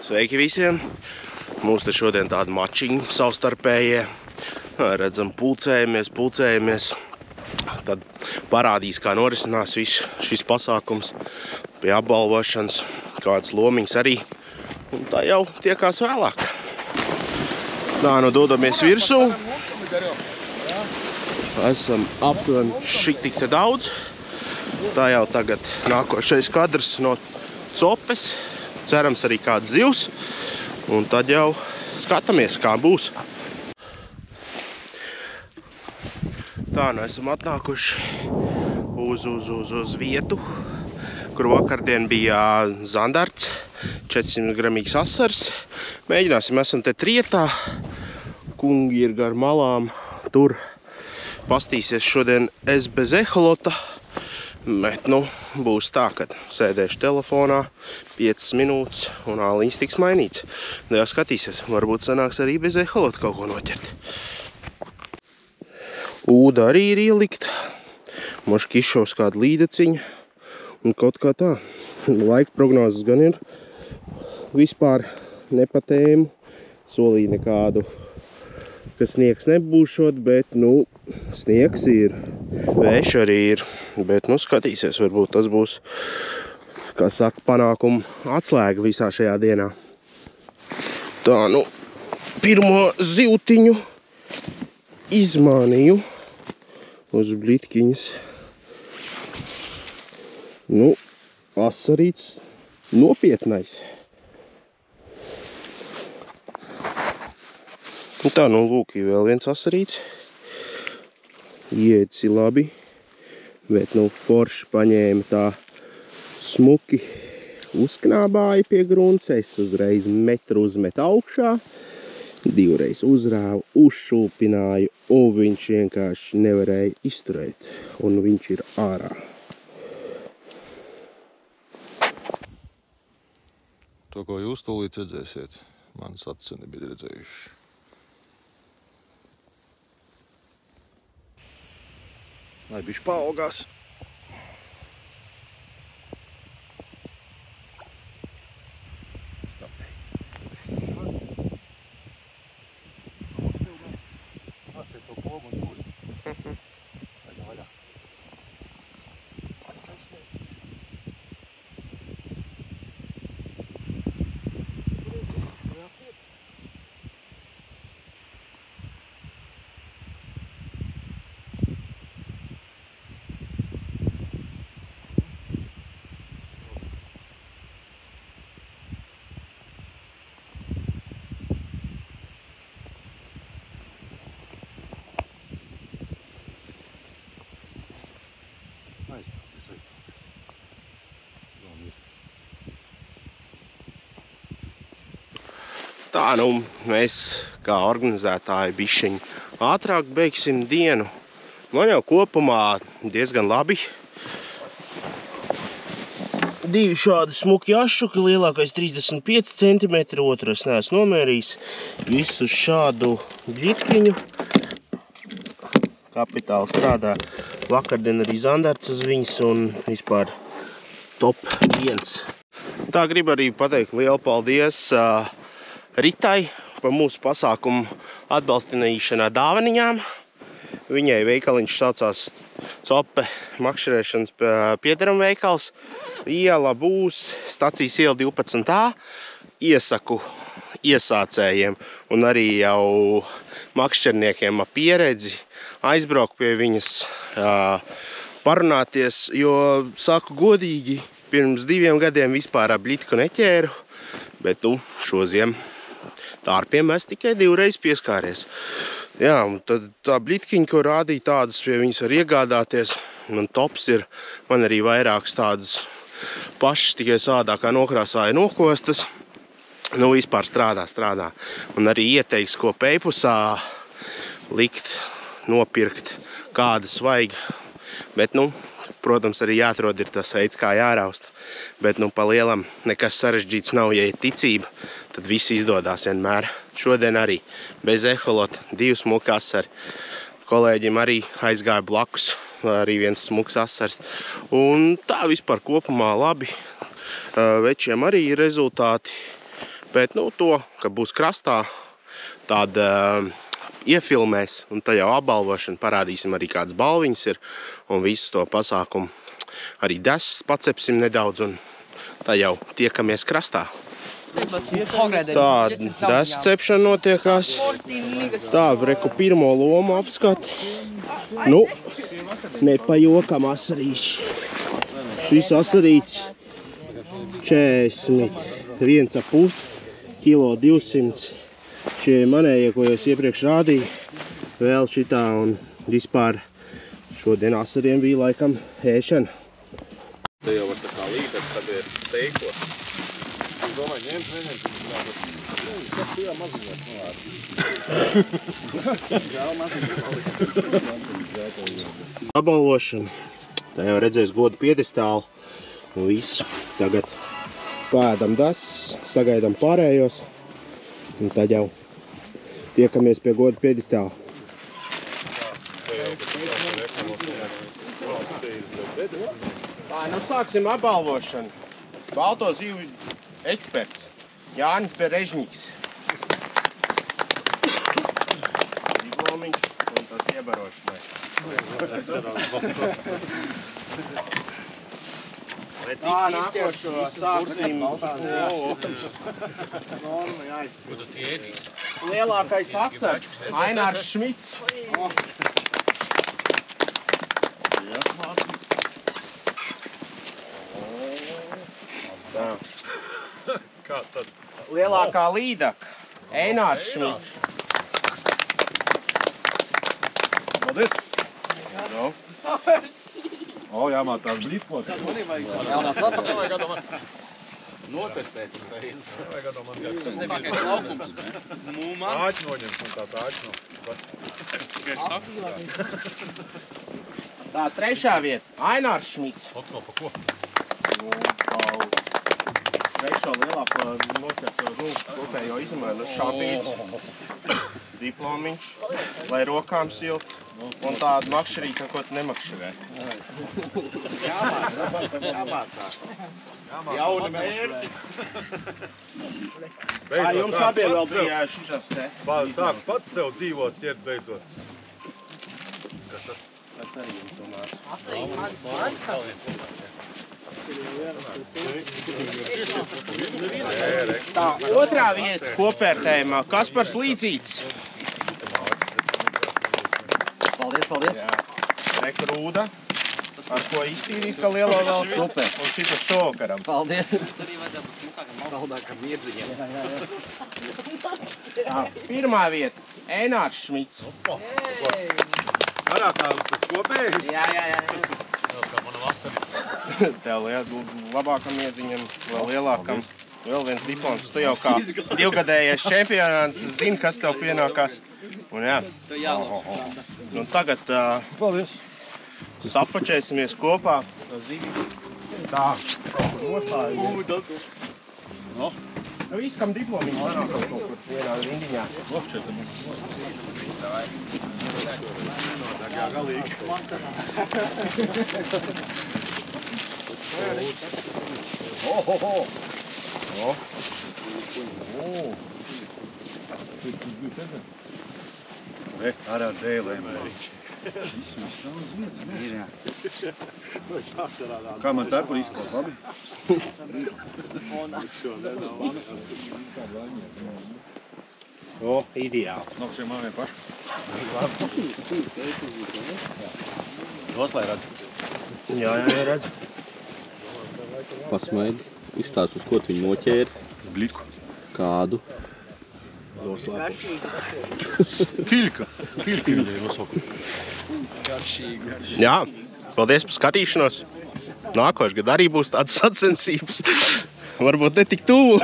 Sveiki visiem! Mums te šodien tāda mačiņa savstarpējie. Redzam, pulcējamies. Tad parādīs, kā norisinās viss šis pasākums pie apbalvošanas, kādas lomiņas arī. Un tā jau tiekās vēlāk. Tā, nu dodamies virsū. Esam aptuveni šik tik te daudz. Tā jau tagad nākošais kadrs no copes. Cerams arī kāds zivs. Un tad jau skatāmies, kā būs. Tā, nu esam atnākuši uz vietu, kur vakardien bija zandarts, 400 gramīgs asars. Mēģināsim, esam te trietā. Kungi ir gar malām. Tur pastīsies šodien es bez eholota. Bet, nu, būs tā, kad sēdēšu telefonā 5 minūtes un āliņas tiks mainīts. Nu, jā, skatīsies, varbūt sanāks arī bez eholota kaut ko noķert. Ūda arī ir ielikta. Moški izšaus kādu līdeciņu un kaut kā tā. Laika prognozes gan ir vispār nepatēmu. Solīja nekādu, ka sniegs nebūšot, bet, nu, sniegs ir. Vējš arī ir, bet, nu, skatīsies, varbūt tas būs, kā saka, panākumu atslēga visā šajā dienā. Tā, nu, pirmo zivtiņu izmānīju uz blitkiņas. Nu, asarīts nopietnais. Un tā, nu, lūk, vēl viens asarīts. Iedzi labi, bet, nu, forši paņēma tā smuki uzknābāja pie grunces. Es uzreiz metru uzmet augšā, divreiz uzrāvu, uzšūpināju, un viņš vienkārši nevarēja izturēt, un viņš ir ārā. To, ko jūs tūlīt redzēsiet, manas acis nebija redzējuši. Lai bišķi paaugās. Tā, nu, mēs kā organizētāji bišķiņ ātrāk beigsim dienu. Man jau kopumā diezgan labi. Divi šādi smuki ašuki, lielākais 35 cm, otru es neesmu nomērījis. Visu šādu blitkiņu. Kapitāli strādā. Vakardien arī zandarts uz viņas un vispār top 1. Tā gribu arī pateikt lielu paldies Ritai par mūsu pasākumu atbalstīšanā dāvaniņām. Viņai veikaliņš saucās Cope makšķerēšanas piederam veikals. Iela būs stacijas iela 12A. Iesaku iesācējiem un arī jau makšķerniekiem ar pieredzi aizbraukt pie viņas, parunāties, jo, saku godīgi, pirms 2 gadiem vispār blitku neķēru, bet, nu, šo ziemu tārpiem es tikai 2 reizes pieskāries. Jā, un tad tā blitkiņa, ko rādīja, tādas pie viņas var iegādāties. Man tops ir, man arī vairākas tādas pašas tikai sādākā nokrāsāja nokostas. Nu, vispār strādā. Un arī ieteiks, ko peipusā likt, nopirkt, kādas vajag. Bet, nu, protams, arī jāatrod ir tas veids, kā jāraust. Bet, nu, pa lielam nekas sarežģīts nav, ja ir ticība, tad viss izdodās vienmēr. Šodien arī bez eholota 2 smuki asari. Kolēģim arī aizgāja blakus, arī viens smuks asars. Un tā vispār kopumā labi. Večiem arī ir rezultāti. Bet, nu, to, ka būs krastā, tad iefilmēs, un tad jau apbalvošana parādīsim arī kādas balviņas ir, un visu to pasākumu arī desas pacepsim nedaudz, un tad jau tiekamies krastā. Tā, desas cepšana notiekās. Tā, reku pirmo lomu apskati. Nu, nepajokam asarīši. Šis asarīts 41,5 kilo 200. Šie manējie, ko es iepriekš rādīju, vēl šitā, un vispār šodien asariem bija laikam ēšana. Te jau var tā kā līdēt, kad ir steikos. Es domāju, ņemt, kas tajā maziņās nolādīt. Apbalvošana. Tā jau redzēs godu piedestālu un viss. Tagad pēdam desas, sagaidam pārējos. Un tad jau tiekamies pie goda piedestāla. Tā, nu sāksim apbalvošanu. Balto zivju eksperts Jānis Berežņiks. Diplomiņš un tas iebarošanai. Tā, nākošo sāksim. Lielākais asars, Ainārs Šmits. Tā. Kā tad? Lielākā līdaka, Einārs Šmits. Paldies! Nu. O, jāmācās blītkot. Jānāc atpakaļ. Notestēt uzreiz. Tas nebija laukums. Āķi noņems un tā āķi no. Tā, trešā vieta, Ainārs Šmits. Okno, pa ko? Trešo lielāko noķerto kopējo izmēru šāpīts. Diplomiņš, lai rokām silti. Un tādu makšķerītu, ko tu nemakšķerē. Jāmācās. Jauni mērķi. Kā jums abiem vēl bija šitas te? Sāk pats sev dzīvot, ķert beidzot. Tas arī jums tomēr. Tā, otrā vieta kopvērtējumā Kaspars Līdzīts. Paldies. Reku rūda, ar ko iztīrīs, ka lielo vēl super. Un šitas šokaram. Paldies. Saldākam mierdziņam. Tā, pirmā vieta, Einārs Šmits. Arākā tas kopējis? Jā. Tev labākam iedziņam, vēl lielākam. Vēl viens diploms. Tu jau kā divgadējais čempionāts zini, kas tev pienākās. Un jā. Un tagad safačēsimies kopā. Tā, kaut kur nostājumies. Viss, kam diplomiņš manā kaut kur vienā rindiņā. Galīgi. Ārā dēlēm. Kā man cepuri izklaus, labi? O, ideāli. Nav šiem māmiem paši. Dos, lai redz. Jā, redz. Pasmaidi, izstāst, uz ko tu viņu noķēri, Bliku. kādu. Kiļka viņai nosauka. Jā, paldies par skatīšanos. Nākošais gadu arī būs tādas sacensības. Varbūt ne tik tuvu.